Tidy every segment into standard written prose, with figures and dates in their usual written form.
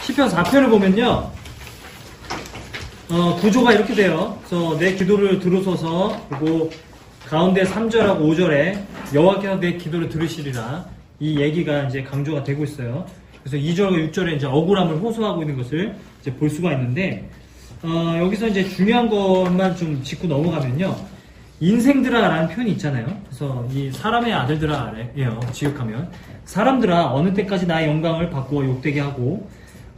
시편 4편을 보면요. 구조가 이렇게 돼요. 그래서 내 기도를 들으소서, 그리고 가운데 3절하고 5절에 여호와께서 내 기도를 들으시리라. 이 얘기가 이제 강조가 되고 있어요. 그래서 2절과 6절에 이제 억울함을 호소하고 있는 것을 이제 볼 수가 있는데, 여기서 이제 중요한 것만 좀 짚고 넘어가면요. 인생들아라는 표현이 있잖아요. 그래서 이 사람의 아들들아예요. 지역하면. 사람들아, 어느 때까지 나의 영광을 바꾸어 욕되게 하고,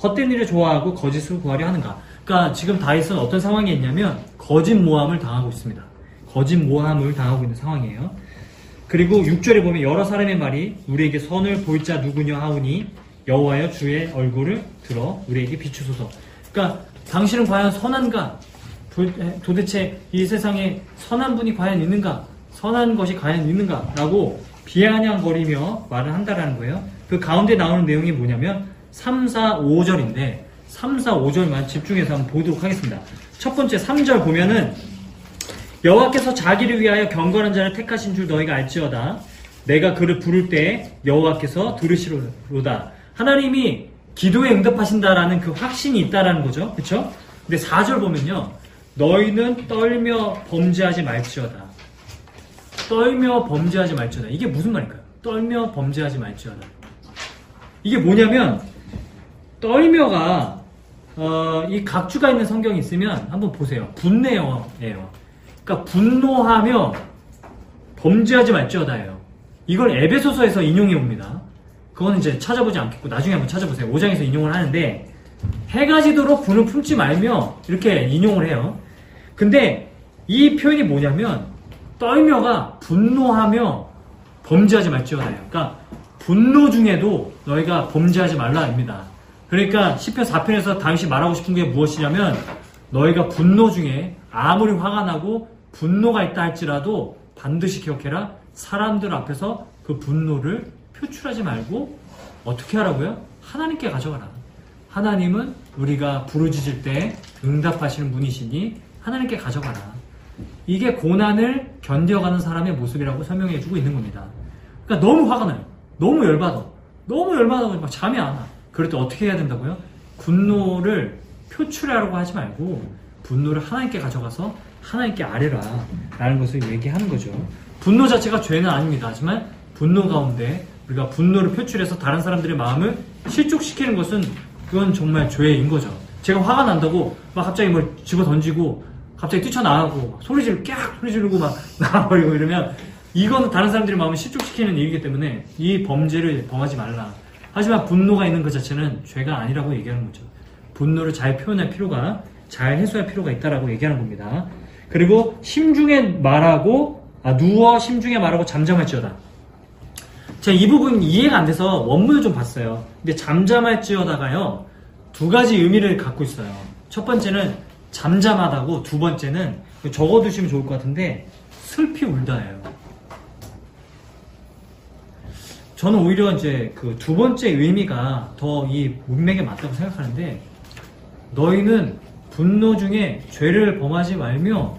헛된 일을 좋아하고 거짓을 구하려 하는가. 그러니까 지금 다윗은 어떤 상황에 있냐면, 거짓 모함을 당하고 있습니다. 거짓 모함을 당하고 있는 상황이에요. 그리고 6절에 보면 여러 사람의 말이 우리에게 선을 보일 자 누구냐 하오니 여호와여 주의 얼굴을 들어 우리에게 비추소서. 그러니까 당신은 과연 선한가? 도대체 이 세상에 선한 분이 과연 있는가? 선한 것이 과연 있는가? 라고 비아냥거리며 말을 한다라는 거예요. 그 가운데 나오는 내용이 뭐냐면 3, 4, 5절인데 3, 4, 5절만 집중해서 한번 보도록 하겠습니다. 첫 번째 3절 보면은 여호와께서 자기를 위하여 경건한 자를 택하신 줄 너희가 알지어다. 내가 그를 부를 때 여호와께서 들으시로다. 하나님이 기도에 응답하신다라는 그 확신이 있다라는 거죠. 그렇죠? 근데 4절 보면요. 너희는 떨며 범죄하지 말지어다. 떨며 범죄하지 말지어다. 이게 무슨 말일까요? 떨며 범죄하지 말지어다. 이게 뭐냐면 떨며가 이 각주가 있는 성경이 있으면 한번 보세요. 분내어예요. 그러니까 분노하며 범죄하지 말지어다예요. 이걸 에베소서에서 인용해 옵니다. 그건 이제 찾아보지 않겠고 나중에 한번 찾아보세요. 5장에서 인용을 하는데 해가 지도록 분을 품지 말며 이렇게 인용을 해요. 근데 이 표현이 뭐냐면 떨며가 분노하며 범죄하지 말지어다예요. 그러니까 분노 중에도 너희가 범죄하지 말라입니다. 그러니까 시편 4편에서 다윗이 말하고 싶은 게 무엇이냐면 너희가 분노 중에 아무리 화가 나고 분노가 있다 할지라도 반드시 기억해라. 사람들 앞에서 그 분노를 표출하지 말고 어떻게 하라고요? 하나님께 가져가라. 하나님은 우리가 부르짖을 때 응답하시는 분이시니 하나님께 가져가라. 이게 고난을 견뎌가는 사람의 모습이라고 설명해주고 있는 겁니다. 그러니까 너무 화가 나요. 너무 열받아. 너무 열받아서 막 잠이 안 와. 그럴 때 어떻게 해야 된다고요? 분노를 표출하려고 하지 말고 분노를 하나님께 가져가서 하나님께 아뢰라 라는 것을 얘기하는 거죠. 분노 자체가 죄는 아닙니다. 하지만 분노 가운데 우리가 분노를 표출해서 다른 사람들의 마음을 실족시키는 것은 그건 정말 죄인 거죠. 제가 화가 난다고 막 갑자기 뭘 집어 던지고 갑자기 뛰쳐나가고 소리 지르고 막 나와버리고 이러면 이거는 다른 사람들의 마음을 실족시키는 일이기 때문에 이 범죄를 범하지 말라. 하지만 분노가 있는 것 자체는 죄가 아니라고 얘기하는 거죠. 분노를 잘 표현할 필요가, 잘 해소할 필요가 있다라고 얘기하는 겁니다. 그리고 심중에 말하고, 누워 심중에 말하고 잠잠할지어다. 제가 이 부분 이해가 안 돼서 원문을 좀 봤어요. 근데 잠잠할지어다가요, 두 가지 의미를 갖고 있어요. 첫 번째는 잠잠하다고, 두 번째는 적어두시면 좋을 것 같은데 슬피 울다예요. 저는 오히려 이제 그 두 번째 의미가 더 이 문맥에 맞다고 생각하는데 너희는 분노 중에 죄를 범하지 말며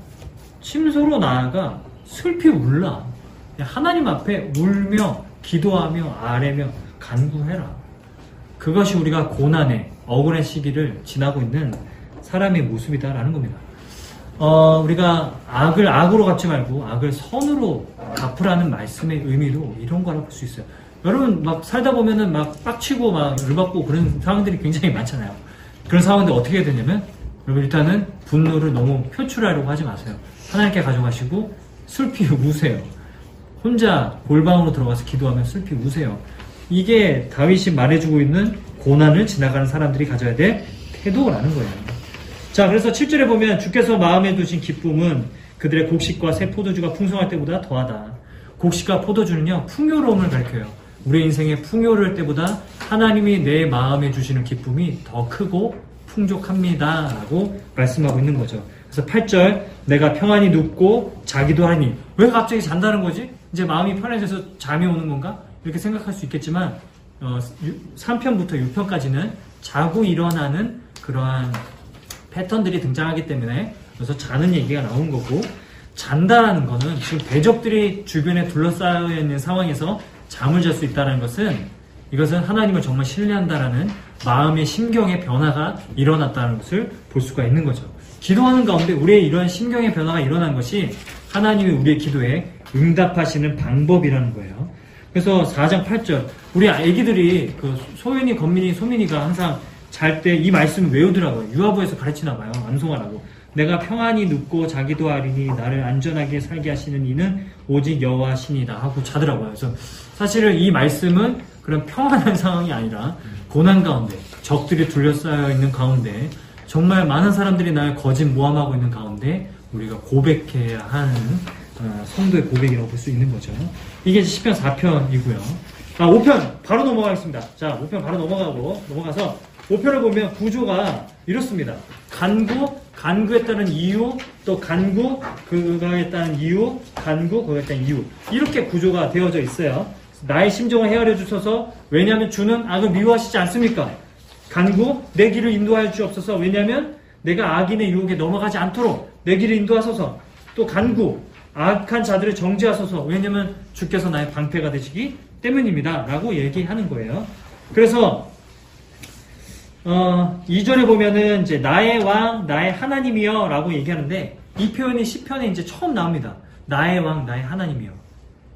침소로 나아가 슬피 울라. 하나님 앞에 울며 기도하며 아뢰며 간구해라. 그것이 우리가 고난의 억울한 시기를 지나고 있는 사람의 모습이다라는 겁니다. 우리가 악을 악으로 갚지 말고 악을 선으로 갚으라는 말씀의 의미도 이런 거라고 볼 수 있어요. 여러분 막 살다 보면은 막 빡치고 막 열받고 그런 상황들이 굉장히 많잖아요. 그런 상황들 어떻게 해야 되냐면 여러분 일단은 분노를 너무 표출하려고 하지 마세요. 하나님께 가져가시고 슬피 우세요. 혼자 골방으로 들어가서 기도하면 슬피 우세요. 이게 다윗이 말해주고 있는 고난을 지나가는 사람들이 가져야 될 태도라는 거예요. 자, 그래서 7절에 보면 주께서 마음에 두신 기쁨은 그들의 곡식과 새 포도주가 풍성할 때보다 더하다. 곡식과 포도주는요 풍요로움을 가리켜요. 우리 인생의 풍요로울 때보다 하나님이 내 마음에 주시는 기쁨이 더 크고 풍족합니다 라고 말씀하고 있는 거죠. 그래서 8절 내가 평안히 눕고 자기도 하니 왜 갑자기 잔다는 거지? 이제 마음이 편해져서 잠이 오는 건가? 이렇게 생각할 수 있겠지만 3편부터 6편까지는 자고 일어나는 그러한 패턴들이 등장하기 때문에 그래서 자는 얘기가 나온 거고 잔다라는 거는 지금 대적들이 주변에 둘러싸여 있는 상황에서 잠을 잘 수 있다는 것은 이것은 하나님을 정말 신뢰한다라는 마음의 심경의 변화가 일어났다는 것을 볼 수가 있는 거죠. 기도하는 가운데 우리의 이러한 심경의 변화가 일어난 것이 하나님이 우리의 기도에 응답하시는 방법이라는 거예요. 그래서 4장 8절 우리 아기들이 그 소윤이, 건민이, 소민이가 항상 잘 때 이 말씀을 외우더라고요. 유아부에서 가르치나 봐요. 암송하라고. 내가 평안히 눕고 자기도 하리니 나를 안전하게 살게 하시는 이는 오직 여호와시니이다 하고 자더라고요. 그래서 사실은 이 말씀은 그런 평안한 상황이 아니라 고난 가운데, 적들이 둘러싸여 있는 가운데, 정말 많은 사람들이 날 거짓 모함하고 있는 가운데 우리가 고백해야 하는 성도의 고백이라고 볼 수 있는 거죠. 이게 시편 4편이고요. 5편 바로 넘어가겠습니다. 자, 5편 바로 넘어가서 5편을 보면 구조가 이렇습니다. 간구에 따른 이유, 또 그거에 따른 이유, 그거에 따른 이유. 이렇게 구조가 되어져 있어요. 나의 심정을 헤아려 주셔서, 왜냐하면 주는 악을 미워하시지 않습니까? 간구, 내 길을 인도하여 주옵소서. 왜냐하면 내가 악인의 유혹에 넘어가지 않도록 내 길을 인도하소서. 또 간구, 악한 자들을 정죄하소서. 왜냐하면 주께서 나의 방패가 되시기 때문입니다. 라고 얘기하는 거예요. 그래서 2절에 보면은 이제 나의 왕, 나의 하나님이여 라고 얘기하는데, 이 표현이 시편에 이제 처음 나옵니다. 나의 왕, 나의 하나님이여.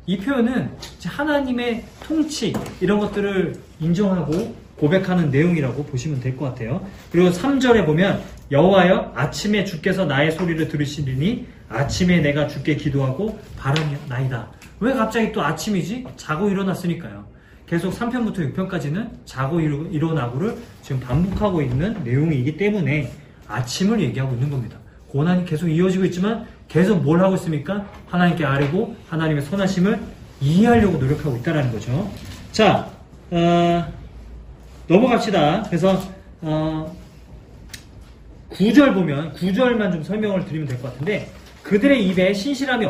이 표현은 이제 하나님의 통치, 이런 것들을 인정하고 고백하는 내용이라고 보시면 될 것 같아요. 그리고 3절에 보면 여호와여, 아침에 주께서 나의 소리를 들으시리니 아침에 내가 주께 기도하고 바라나이다. 왜 갑자기 또 아침이지? 자고 일어났으니까요. 계속 3편부터 6편까지는 자고 일어나고를 지금 반복하고 있는 내용이기 때문에 아침을 얘기하고 있는 겁니다. 고난이 계속 이어지고 있지만 계속 뭘 하고 있습니까? 하나님께 아뢰고 하나님의 선하심을 이해하려고 노력하고 있다는 거죠. 자, 넘어갑시다. 그래서 9절 보면 9절만 좀 설명을 드리면 될 것 같은데, 그들의 입에 신실함이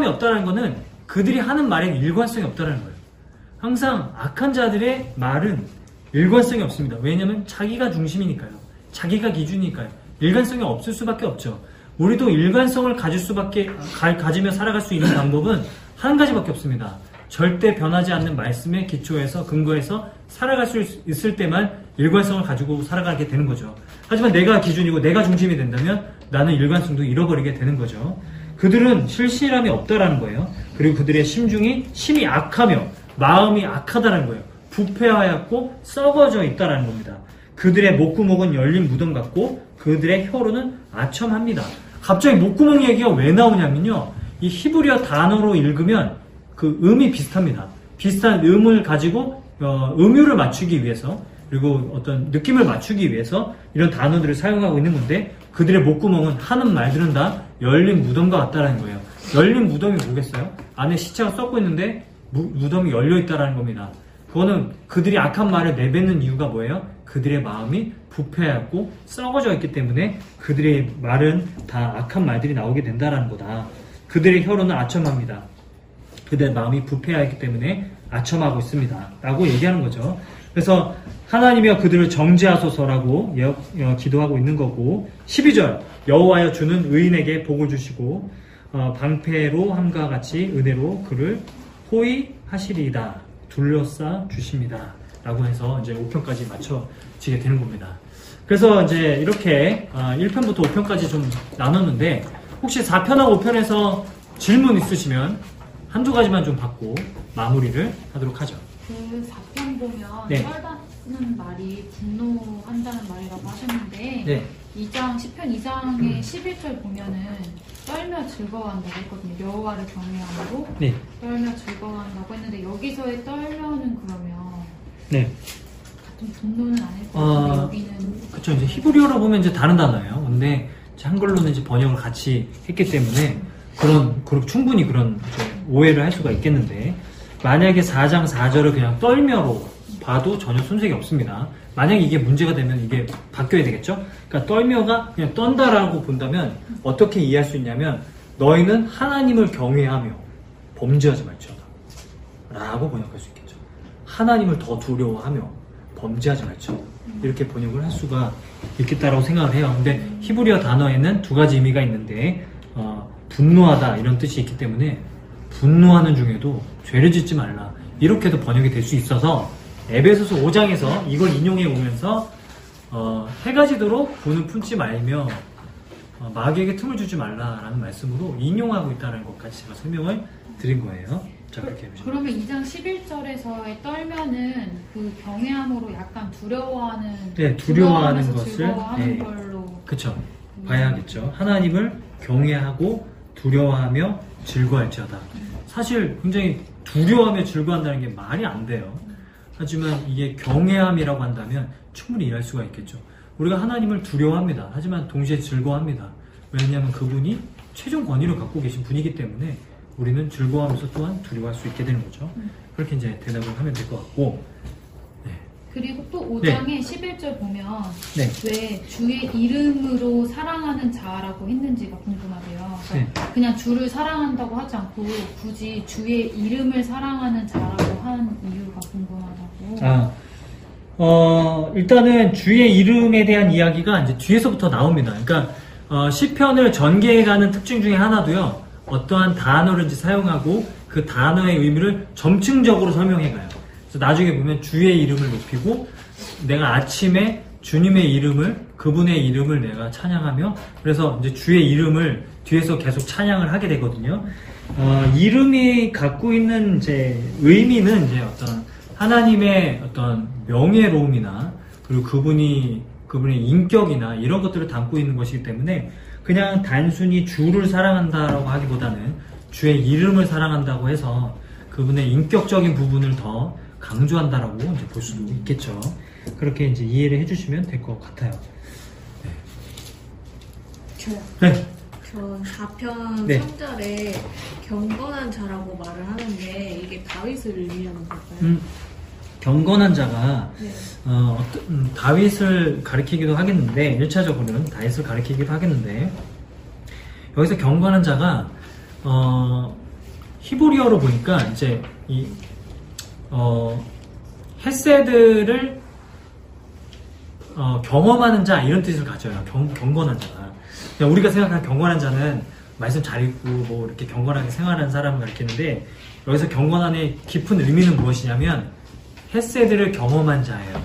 없다는 것은 그들이 하는 말에 일관성이 없다는 거예요. 항상 악한 자들의 말은 일관성이 없습니다. 왜냐하면 자기가 중심이니까요. 자기가 기준이니까요. 일관성이 없을 수밖에 없죠. 우리도 일관성을 가지며 살아갈 수 있는 방법은 한 가지밖에 없습니다. 절대 변하지 않는 말씀에 기초해서 근거해서 살아갈 수 있을 때만 일관성을 가지고 살아가게 되는 거죠. 하지만 내가 기준이고 내가 중심이 된다면 나는 일관성도 잃어버리게 되는 거죠. 그들은 실실함이 없다라는 거예요. 그리고 그들의 심이 악하며 마음이 악하다는 거예요. 부패하였고 썩어져 있다라는 겁니다. 그들의 목구멍은 열린 무덤 같고 그들의 혀로는 아첨합니다. 갑자기 목구멍 얘기가 왜 나오냐면요, 이 히브리어 단어로 읽으면 그 음이 비슷합니다. 비슷한 음을 가지고 음유를 맞추기 위해서, 그리고 어떤 느낌을 맞추기 위해서 이런 단어들을 사용하고 있는 건데, 그들의 목구멍은 하는 말들은 다 열린 무덤과 같다라는 거예요. 열린 무덤이 뭐겠어요? 안에 시체가 썩고 있는데 무덤이 열려 있다라는 겁니다. 그거는 그들이 악한 말을 내뱉는 이유가 뭐예요? 그들의 마음이 부패하고 썩어져 있기 때문에 그들의 말은 다 악한 말들이 나오게 된다라는 거다. 그들의 혀로는 아첨합니다. 그들의 마음이 부패하기 때문에 아첨하고 있습니다. 라고 얘기하는 거죠. 그래서 하나님이여 그들을 정죄하소서라고 기도하고 있는 거고, 12절 여호와여 주는 의인에게 복을 주시고 방패로 함과 같이 은혜로 그를 호위하시리이다. 둘러싸 주십니다. 라고 해서 이제 5편까지 맞춰지게 되는 겁니다. 그래서 이제 이렇게 1편부터 5편까지 좀 나눴는데, 혹시 4편하고 5편에서 질문 있으시면 한두 가지만 좀 받고 마무리를 하도록 하죠. 그 4편 보면 네. 떨다는 말이 분노한다는 말이라고 하셨는데, 네. 10편 2장의 11절 보면은 떨며 즐거워한다고 했거든요. 여호와를 경외함으로 네. 떨며 즐거워한다고 했는데, 여기서의 떨며는 그러면 네. 같은 분노는 아닐 것 같은데 여기는 그쵸. 이제 히브리어로 보면 이제 다른 단어예요. 근데 이제 한글로는 이제 번역을 같이 했기 때문에 충분히 그런 이제 오해를 할 수가 있겠는데, 만약에 4장 4절을 그냥 떨며로 봐도 전혀 손색이 없습니다. 만약에 이게 문제가 되면 이게 바뀌어야 되겠죠? 그러니까 떨며가 그냥 떤다라고 본다면 어떻게 이해할 수 있냐면, 너희는 하나님을 경외하며 범죄하지 말지어다 라고 번역할 수 있겠죠. 하나님을 더 두려워하며 범죄하지 말지어다, 이렇게 번역을 할 수가 있겠다라고 생각을 해요. 근데 히브리어 단어에는 두 가지 의미가 있는데, 분노하다 이런 뜻이 있기 때문에 분노하는 중에도 죄를 짓지 말라 이렇게도 번역이 될 수 있어서 에베소서 5장에서 이걸 인용해 오면서 해가 지도록 돈을 품지 말며 마귀에게 틈을 주지 말라라는 말씀으로 인용하고 있다는 것까지 제가 설명을 드린 거예요. 자, 그렇게 해보시죠. 그러면 2장 11절에서의 떨면은 그 경외함으로 약간 두려워하는, 네, 두려워하는 두려워하면서 것을, 즐거워하는 네, 걸로. 그쵸. 봐야겠죠. 하나님을 경외하고 두려워하며 즐거워할지어다. 사실 굉장히 두려워하며 즐거워한다는 게 말이 안 돼요. 하지만 이게 경외함이라고 한다면 충분히 이해할 수가 있겠죠. 우리가 하나님을 두려워합니다. 하지만 동시에 즐거워합니다. 왜냐하면 그분이 최종 권위를 갖고 계신 분이기 때문에 우리는 즐거워하면서 또한 두려워할 수 있게 되는 거죠. 그렇게 이제 대답을 하면 될 것 같고. 네. 그리고 또 5장의 11절 보면 네. 왜 주의 이름으로 사랑하는 자라고 했는지가 궁금하대요. 그러니까 그냥 주를 사랑한다고 하지 않고 굳이 주의 이름을 사랑하는 자라고 한 이유가 궁금하다고. 일단은 주의 이름에 대한 이야기가 이제 뒤에서부터 나옵니다. 그러니까 시편을 전개해가는 특징 중에 하나도요, 어떠한 단어를 이제 사용하고 그 단어의 의미를 점층적으로 설명해가요. 그래서 나중에 보면 주의 이름을 높이고, 내가 아침에 주님의 이름을, 그분의 이름을 내가 찬양하며, 그래서 이제 주의 이름을 뒤에서 계속 찬양을 하게 되거든요. 이름이 갖고 있는 이제 의미는 이제 어떤 하나님의 어떤 명예로움이나 그리고 그분의 인격이나 이런 것들을 담고 있는 것이기 때문에 그냥 단순히 주를 사랑한다라고 하기보다는 주의 이름을 사랑한다고 해서 그분의 인격적인 부분을 더 강조한다라고 이제 볼 수도 있겠죠. 그렇게 이제 이해를 해주시면 될 것 같아요. 저요. 네. 전 4편 네. 3절에 경건한 자라고 말을 하는데 이게 다윗을 의미하는 걸까요? 경건한 자가 네. 다윗을 가리키기도 하겠는데, 1차적으로는 다윗을 가리키기도 하겠는데, 여기서 경건한 자가 히브리어로 보니까 이제 이 헤세드를 경험하는 자, 이런 뜻을 가져요. 경건한 자가. 그냥 우리가 생각하는 경건한 자는 말씀 잘 읽고 뭐 이렇게 경건하게 생활하는 사람을 가리키는데, 여기서 경건함의 깊은 의미는 무엇이냐면 헤세드를 경험한 자예요.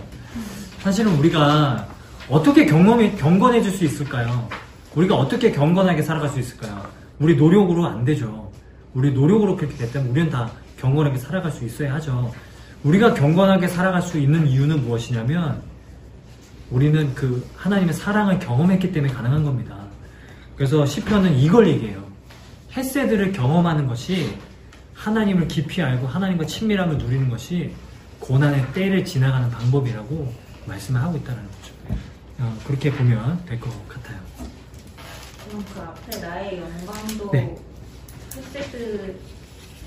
사실은 우리가 어떻게 경건해질 수 있을까요? 우리가 어떻게 경건하게 살아갈 수 있을까요? 우리 노력으로 안 되죠. 우리 노력으로 그렇게 됐다면 우리는 다 경건하게 살아갈 수 있어야 하죠. 우리가 경건하게 살아갈 수 있는 이유는 무엇이냐면 우리는 그 하나님의 사랑을 경험했기 때문에 가능한 겁니다. 그래서 시편은 이걸 얘기해요. 헤세드를 경험하는 것이 하나님을 깊이 알고 하나님과 친밀함을 누리는 것이 고난의 때를 지나가는 방법이라고 말씀을 하고 있다는 거죠. 그렇게 보면 될 것 같아요. 그럼 그 앞에 나의 영광도 네. 헤세드를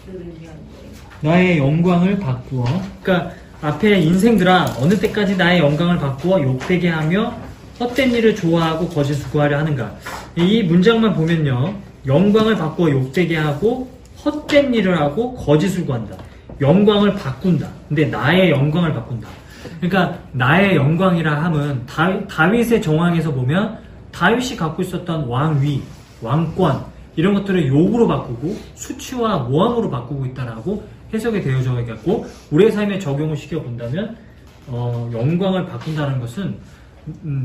의미하는 거예요? 나의 영광을 바꾸어. 그러니까 앞에 인생들아 어느 때까지 나의 영광을 바꾸어 욕되게 하며 헛된 일을 좋아하고 거짓을 구하려 하는가. 이 문장만 보면요, 영광을 바꾸어 욕되게 하고 헛된 일을 하고 거짓을 구한다. 영광을 바꾼다. 근데 나의 영광을 바꾼다. 그러니까 나의 영광이라 함은 다윗의 정황에서 보면 다윗이 갖고 있었던 왕위, 왕권 이런 것들을 욕으로 바꾸고 수치와 모함으로 바꾸고 있다라고 해석이 되어져 있고, 우리의 삶에 적용을 시켜본다면 영광을 바꾼다는 것은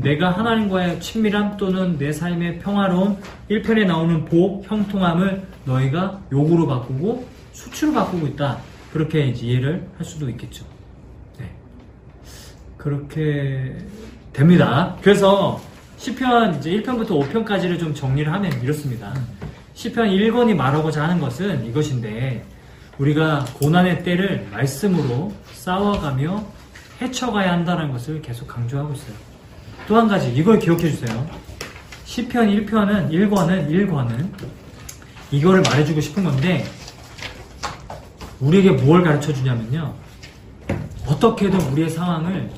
내가 하나님과의 친밀함 또는 내 삶의 평화로움, 1편에 나오는 복, 형통함을 너희가 욕으로 바꾸고 수치로 바꾸고 있다. 그렇게 이제 이해를 할 수도 있겠죠. 네. 그렇게 됩니다. 그래서 시편 이제 1편부터 5편까지를 좀 정리를 하면 이렇습니다. 시편 1권이 말하고자 하는 것은 이것인데, 우리가 고난의 때를 말씀으로 싸워가며 헤쳐가야 한다는 것을 계속 강조하고 있어요. 또 한 가지 이걸 기억해 주세요. 시편 1권은 이거를 말해주고 싶은 건데, 우리에게 뭘 가르쳐 주냐면요, 어떻게든 우리의 상황을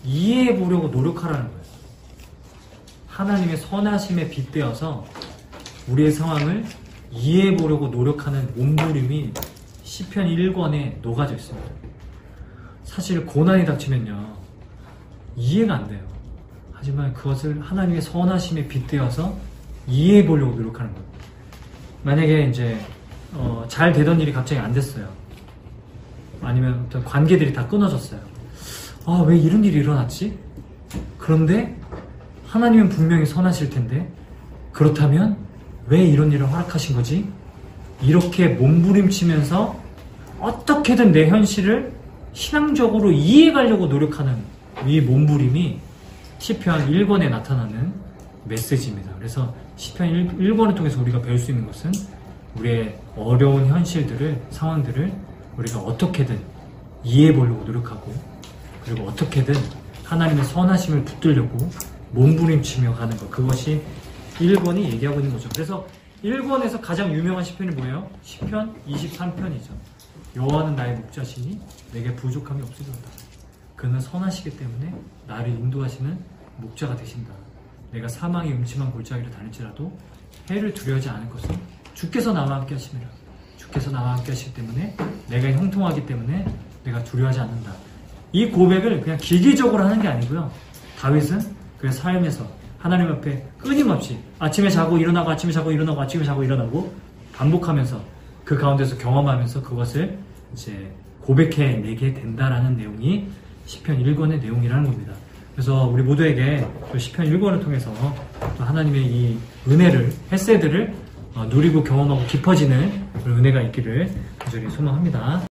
이해해 보려고 노력하라는 거예요. 하나님의 선하심에 빗대어서 우리의 상황을 이해해 보려고 노력하는 몸부림이 시편 1권에 녹아져 있습니다. 사실 고난이 닥치면요, 이해가 안 돼요. 하지만 그것을 하나님의 선하심에 빗대어서 이해해 보려고 노력하는 거예요. 만약에 이제 잘 되던 일이 갑자기 안 됐어요. 아니면 어떤 관계들이 다 끊어졌어요. 아, 왜 이런 일이 일어났지? 그런데 하나님은 분명히 선하실 텐데 그렇다면 왜 이런 일을 허락하신 거지? 이렇게 몸부림치면서 어떻게든 내 현실을 신앙적으로 이해가려고 노력하는 이 몸부림이 시편 1권에 나타나는 메시지입니다. 그래서 시편 1권을 통해서 우리가 배울 수 있는 것은 우리의 어려운 현실들을, 상황들을 우리가 어떻게든 이해해 보려고 노력하고 그리고 어떻게든 하나님의 선하심을 붙들려고 몸부림치며 가는 것, 그것이 1권이 얘기하고 있는 거죠. 그래서 1권에서 가장 유명한 시편이 뭐예요? 시편 23편이죠. 여호와는 나의 목자시니 내게 부족함이 없으리로다. 그는 선하시기 때문에 나를 인도하시는 목자가 되신다. 내가 사망의 음침한 골짜기를 다닐지라도 해를 두려워하지 않을 것은 주께서 나와 함께 하시느라. 주께서 나와 함께 하시기 때문에 내가 형통하기 때문에 내가 두려워하지 않는다. 이 고백을 그냥 기계적으로 하는 게 아니고요. 다윗은 그의 삶에서 하나님 앞에 끊임없이 아침에 자고 일어나고 아침에 자고 일어나고 아침에 자고 일어나고 반복하면서 그 가운데서 경험하면서 그것을 이제 고백해 내게 된다라는 내용이 시편 1권의 내용이라는 겁니다. 그래서 우리 모두에게 또 시편 1권을 통해서 또 하나님의 이 은혜를, 헤세드를 누리고 경험하고 깊어지는 그런 은혜가 있기를 간절히 소망합니다.